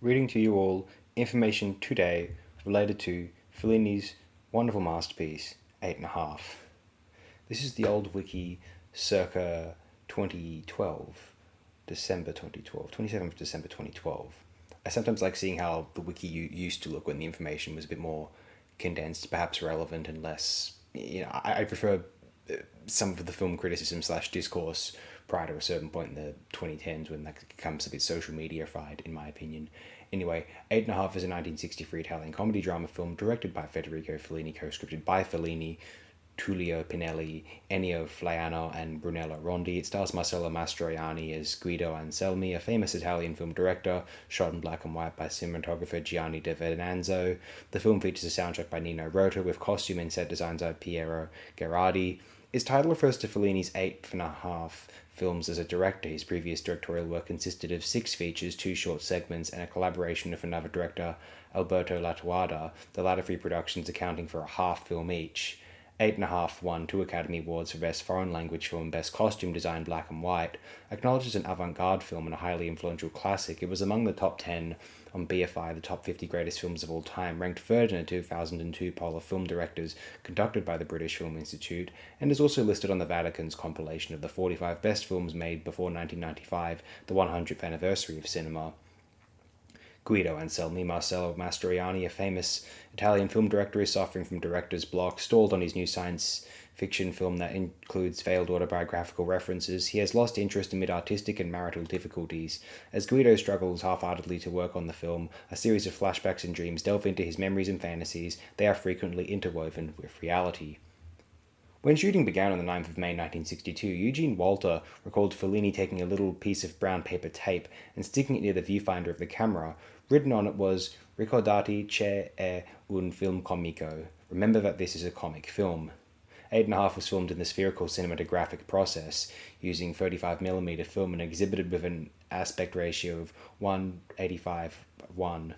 reading to you all information today related to Fellini's wonderful masterpiece, 8.5. This is the old wiki circa 2012, December 2012, 27th of December 2012. I sometimes like seeing how the wiki used to look when the information was a bit more condensed, perhaps relevant and less. I prefer some of the film criticism slash discourse prior to a certain point in the 2010s when that becomes a bit social media-fied, in my opinion. Anyway, 8.5 is a 1963 Italian comedy drama film directed by Federico Fellini, co-scripted by Fellini, Tullio Pinelli, Ennio Flaiano, and Brunello Rondi. It stars Marcello Mastroianni as Guido Anselmi, a famous Italian film director, shot in black and white by cinematographer Gianni De Venanzo. The film features a soundtrack by Nino Rota, with costume and set designs by Piero Gherardi. Its title refers to Fellini's 8.5 films as a director. His previous directorial work consisted of 6 features, 2 short segments, and a collaboration with another director, Alberto Latuada, the latter 3 productions accounting for a half film each. 8.5 won 2 Academy Awards for Best Foreign Language Film and Best Costume Design Black and White. Acknowledged as an avant-garde film and a highly influential classic, it was among the top 10 on BFI, the top 50 greatest films of all time, ranked third in a 2002 poll of film directors conducted by the British Film Institute, and is also listed on the Vatican's compilation of the 45 best films made before 1995, the 100th anniversary of cinema. Guido Anselmi, Marcello Mastroianni, a famous Italian film director, is suffering from director's block, stalled on his new science fiction film that includes failed autobiographical references. He has lost interest amid artistic and marital difficulties. As Guido struggles half-heartedly to work on the film, a series of flashbacks and dreams delve into his memories and fantasies. They are frequently interwoven with reality. When shooting began on the 9th of May 1962, Eugene Walter recalled Fellini taking a little piece of brown paper tape and sticking it near the viewfinder of the camera. Written on it was, "Ricordati c'è un film comico." Remember that this is a comic film. 8.5 was filmed in the spherical cinematographic process, using 35mm film and exhibited with an aspect ratio of 1:85:1.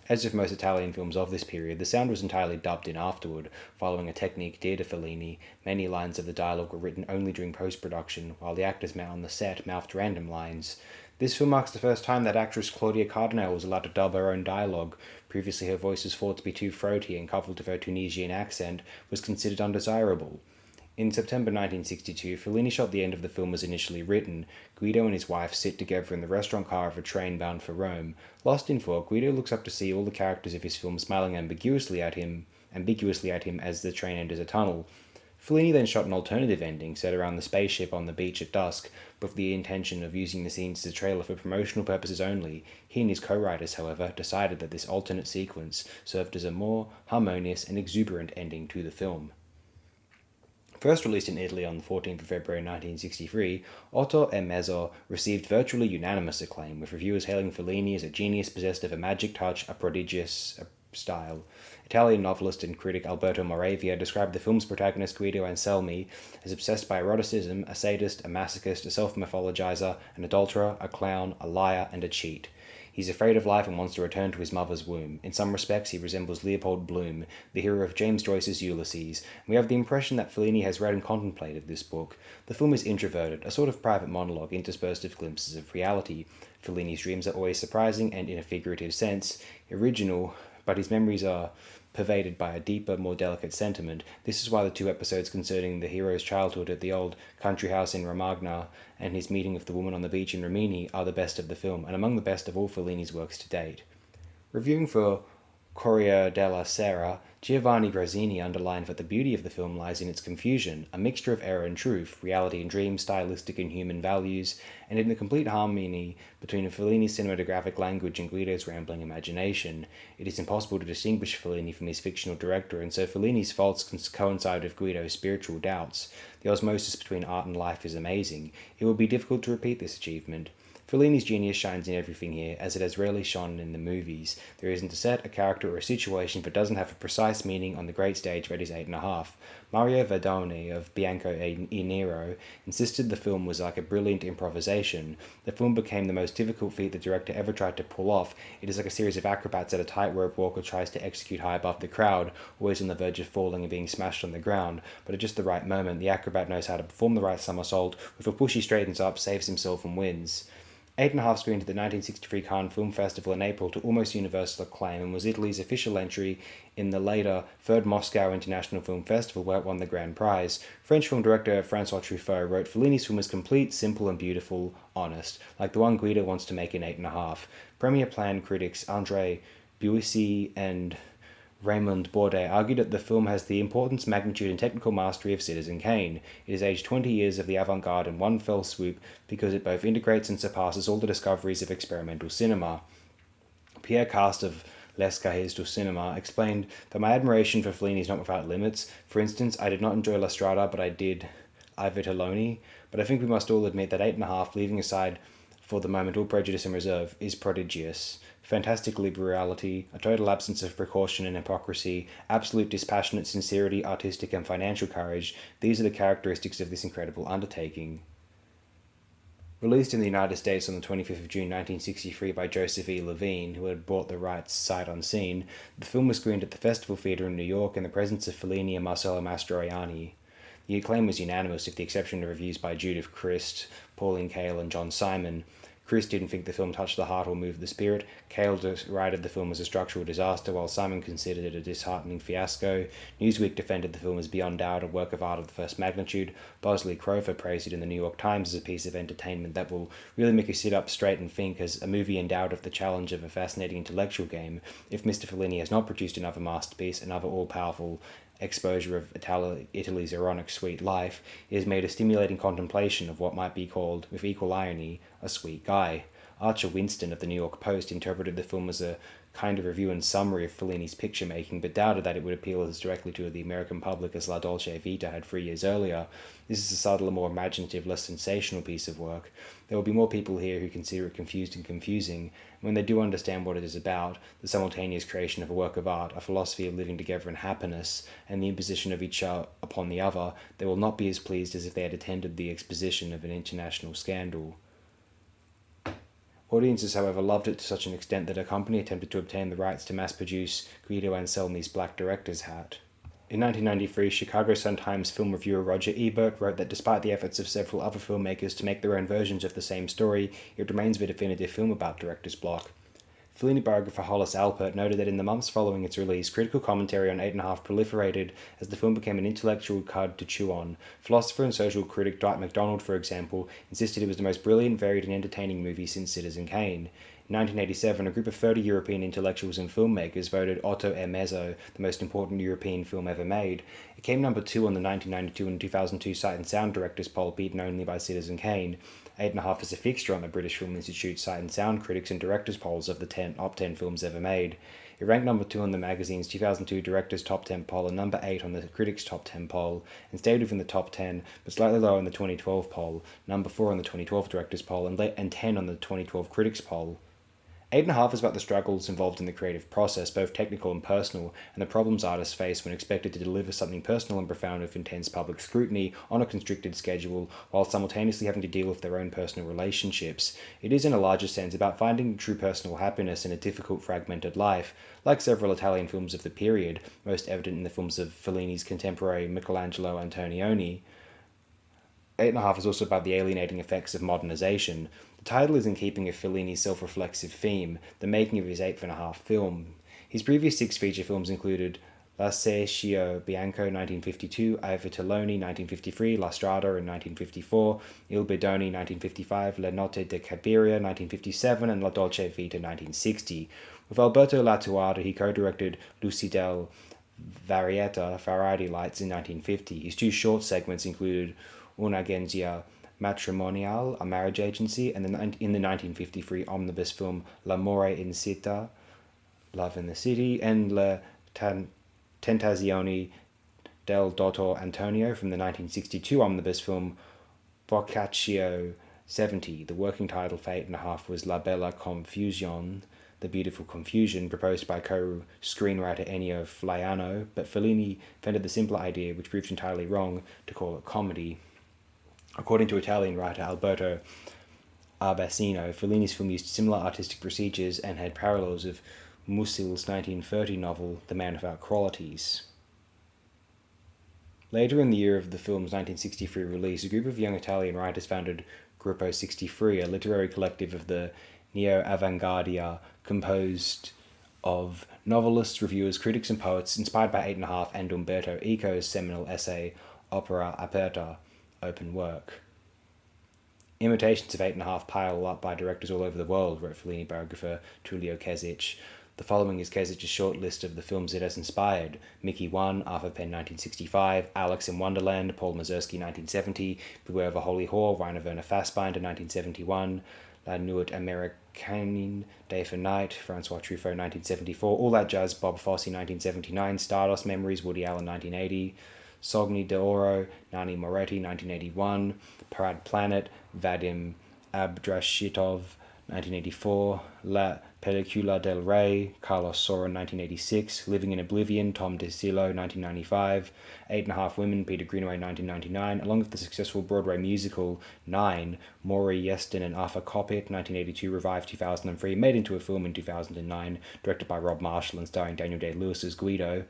As with most Italian films of this period, the sound was entirely dubbed in afterward, following a technique dear to Fellini. Many lines of the dialogue were written only during post-production, while the actors on the set mouthed random lines. This film marks the first time that actress Claudia Cardinale was allowed to dub her own dialogue. Previously, her voice was thought to be too throaty, and coupled with her Tunisian accent, was considered undesirable. In September 1962, Fellini shot the end of the film as initially written. Guido and his wife sit together in the restaurant car of a train bound for Rome. Lost in thought, Guido looks up to see all the characters of his film smiling ambiguously at him as the train enters a tunnel. Fellini then shot an alternative ending set around the spaceship on the beach at dusk, with the intention of using the scenes as a trailer for promotional purposes only. He and his co-writers, however, decided that this alternate sequence served as a more harmonious and exuberant ending to the film. First released in Italy on the 14th of February 1963, Otto e Mezzo received virtually unanimous acclaim, with reviewers hailing Fellini as a genius possessed of a magic touch, a prodigious style. Italian novelist and critic Alberto Moravia described the film's protagonist Guido Anselmi as obsessed by eroticism, a sadist, a masochist, a self-mythologizer, an adulterer, a clown, a liar, and a cheat. He's afraid of life and wants to return to his mother's womb. In some respects, he resembles Leopold Bloom, the hero of James Joyce's Ulysses. We have the impression that Fellini has read and contemplated this book. The film is introverted, a sort of private monologue interspersed with glimpses of reality. Fellini's dreams are always surprising and, in a figurative sense, original, but his memories are pervaded by a deeper, more delicate sentiment. This is why the 2 episodes concerning the hero's childhood at the old country house in Romagna and his meeting with the woman on the beach in Rimini are the best of the film, and among the best of all Fellini's works to date. Reviewing for Corriere della Sera, Giovanni Grazzini underlined that the beauty of the film lies in its confusion, a mixture of error and truth, reality and dream, stylistic and human values, and in the complete harmony between Fellini's cinematographic language and Guido's rambling imagination. It is impossible to distinguish Fellini from his fictional director, and so Fellini's faults coincide with Guido's spiritual doubts. The osmosis between art and life is amazing. It would be difficult to repeat this achievement. Fellini's genius shines in everything here, as it has rarely shone in the movies. There isn't a set, a character, or a situation that doesn't have a precise meaning on the great stage that is 8.5. Mario Verdone of Bianco e Nero insisted the film was like a brilliant improvisation. The film became the most difficult feat the director ever tried to pull off. It is like a series of acrobats at a tightrope walker tries to execute high above the crowd, always on the verge of falling and being smashed on the ground. But at just the right moment, the acrobat knows how to perform the right somersault. With a push he straightens up, saves himself, and wins. Eight and a Half screened at the 1963 Cannes Film Festival in April to almost universal acclaim and was Italy's official entry in the later Third Moscow International Film Festival, where it won the grand prize. French film director Francois Truffaut wrote, "Fellini's film is complete, simple and beautiful, honest, like the one Guido wants to make in Eight and a Half." Premier Plan critics André Buissy and Raymond Bourdet argued that the film has the importance, magnitude, and technical mastery of Citizen Kane. It has aged 20 years of the avant-garde in one fell swoop because it both integrates and surpasses all the discoveries of experimental cinema. Pierre Cast of Les Cahiers du Cinema explained that my admiration for Fellini is not without limits. For instance, I did not enjoy La Strada, but I did I Vitelloni. But I think we must all admit that Eight and a Half, leaving aside for the moment all prejudice and reserve, is prodigious. Fantastic liberality, a total absence of precaution and hypocrisy, absolute dispassionate sincerity, artistic and financial courage, these are the characteristics of this incredible undertaking. Released in the United States on the 25th of June 1963 by Joseph E. Levine, who had bought the rights sight unseen, the film was screened at the Festival Theatre in New York in the presence of Fellini and Marcello Mastroianni. The acclaim was unanimous, with the exception of reviews by Judith Christ, Pauline Kael, and John Simon. Christ didn't think the film touched the heart or moved the spirit. Kael derided the film as a structural disaster, while Simon considered it a disheartening fiasco. Newsweek defended the film as beyond doubt a work of art of the first magnitude. Bosley Crowther praised it in the New York Times as a piece of entertainment that will really make you sit up straight and think, as a movie endowed with the challenge of a fascinating intellectual game. If Mr. Fellini has not produced another masterpiece, another all-powerful exposure of Italy's ironic sweet life, it has made a stimulating contemplation of what might be called, with equal irony, a sweet guy. Archer Winston of the New York Post interpreted the film as a kind of review and summary of Fellini's picture-making, but doubted that it would appeal as directly to the American public as La Dolce Vita had 3 years earlier. This is a subtler, more imaginative, less sensational piece of work. There will be more people here who consider it confused and confusing. When they do understand what it is about, the simultaneous creation of a work of art, a philosophy of living together in happiness, and the imposition of each upon the other, they will not be as pleased as if they had attended the exposition of an international scandal. Audiences, however, loved it to such an extent that a company attempted to obtain the rights to mass-produce Guido Anselmi's Black Director's Hat. In 1993, Chicago Sun-Times film reviewer Roger Ebert wrote that despite the efforts of several other filmmakers to make their own versions of the same story, it remains the definitive film about director's block. Fellini biographer Hollis Alpert noted that in the months following its release, critical commentary on Eight and a Half proliferated as the film became an intellectual cud to chew on. Philosopher and social critic Dwight MacDonald, for example, insisted it was the most brilliant, varied, and entertaining movie since Citizen Kane. In 1987, a group of 30 European intellectuals and filmmakers voted Otto e Mezzo the most important European film ever made. It came number 2 on the 1992 and 2002 Sight and Sound Directors poll, beaten only by Citizen Kane. Eight and a Half is a fixture on the British Film Institute Sight and Sound Critics and Directors polls of the top 10 films ever made. It ranked number 2 on the magazine's 2002 Directors Top 10 poll and number 8 on the Critics Top 10 poll, and stayed within the top 10, but slightly lower in the 2012 poll, number 4 on the 2012 Directors poll, and 10 on the 2012 Critics poll. Eight and a Half is about the struggles involved in the creative process, both technical and personal, and the problems artists face when expected to deliver something personal and profound with intense public scrutiny on a constricted schedule, while simultaneously having to deal with their own personal relationships. It is, in a larger sense, about finding true personal happiness in a difficult, fragmented life. Like several Italian films of the period, most evident in the films of Fellini's contemporary Michelangelo Antonioni, Eight and a Half is also about the alienating effects of modernization. The title is in keeping with Fellini's self-reflexive theme, the making of his Eight and a Half film. His previous 6 feature films included La Scio Bianco 1952, I Vitelloni 1953, La Strada in 1954, Il Bidoni 1955, Le Notte di Cabiria 1957, and La Dolce Vita 1960. With Alberto Latuada, he co-directed Lucidel Varieta, Variety Lights in 1950. His 2 short segments included Un'agenzia matrimonial, a marriage agency, and in the 1953 omnibus film L'amore in città, Love in the City, and Le Tentazioni del Dottor Antonio from the 1962 omnibus film Boccaccio 70. The working title for Eight and a Half was La Bella Confusione, The Beautiful Confusion, proposed by co-screenwriter Ennio Flaiano, but Fellini defended the simpler idea, which proved entirely wrong, to call it comedy. According to Italian writer Alberto Arbasino, Fellini's film used similar artistic procedures and had parallels of Musil's 1930 novel The Man Without Qualities. Later in the year of the film's 1963 release, a group of young Italian writers founded Gruppo 63, a literary collective of the neo-avant-gardia composed of novelists, reviewers, critics, and poets, inspired by 8.5 and Umberto Eco's seminal essay, Opera Aperta, Open Work. Imitations of 8.5 pile up by directors all over the world, wrote Fellini biographer Tullio Kezic. The following is Kezic's short list of the films it has inspired: Mickey 1, Arthur Penn 1965, Alex in Wonderland, Paul Mazursky 1970, Beware of a Holy Whore, Rainer Werner Fassbinder 1971, La Nuit Americaine, Day for Night, Francois Truffaut 1974, All That Jazz, Bob Fosse 1979, Stardust Memories, Woody Allen 1980, Sogni d'Oro, Nani Moretti 1981, Parade Planet, Vadim Abdrashitov 1984, La Pellicula del Rey, Carlos Sorin 1986, Living in Oblivion, Tom DeSillo 1995, 8.5 Women, Peter Greenaway 1999, along with the successful Broadway musical 9, Maury Yeston and Arthur Kopit 1982, revived 2003, made into a film in 2009, directed by Rob Marshall and starring Daniel Day-Lewis as Guido.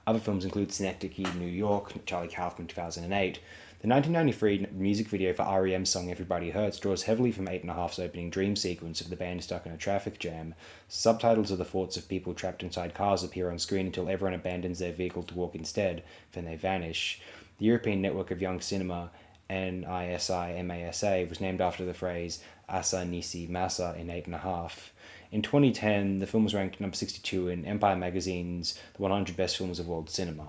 Other films include Synecdoche, New York, Charlie Kaufman 2008. The 1993 music video for R.E.M's song Everybody Hurts draws heavily from 8.5's opening dream sequence of the band stuck in a traffic jam. Subtitles of the thoughts of people trapped inside cars appear on screen until everyone abandons their vehicle to walk instead, then they vanish. The European Network of Young Cinema, NISI-MASA, was named after the phrase Asa Nisi Masa in 8.5. In 2010, the film was ranked number 62 in Empire magazine's The 100 Best Films of World Cinema.